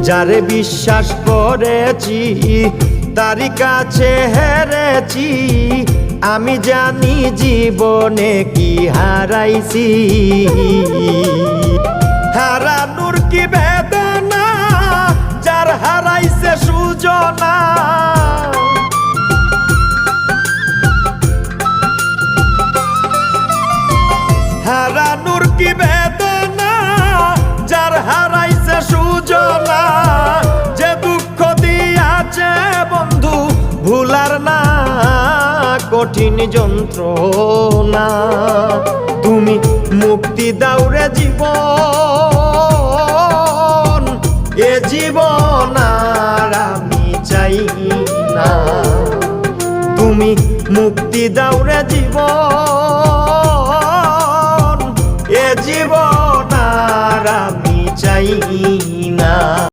যারে বিশ্বাস করেছি তারি কাছে হেরেছি, আমি জানি জীবনে কি হারাইছি। হারানোর কি বেদনা, যার হারাইছে সুজনা। হারানোর কি বেদনা, যার হারাইছে সুজনা। যে দুঃখ দিয়াছে বন্ধু ভুলার না কঠিন যন্ত্রণা। তুমি মুক্তি দাও রে জীবন, এ জীবন আর আমি চাই না। তুমি মুক্তি দাও রে জীবন, এ জীবন আর আমি চাই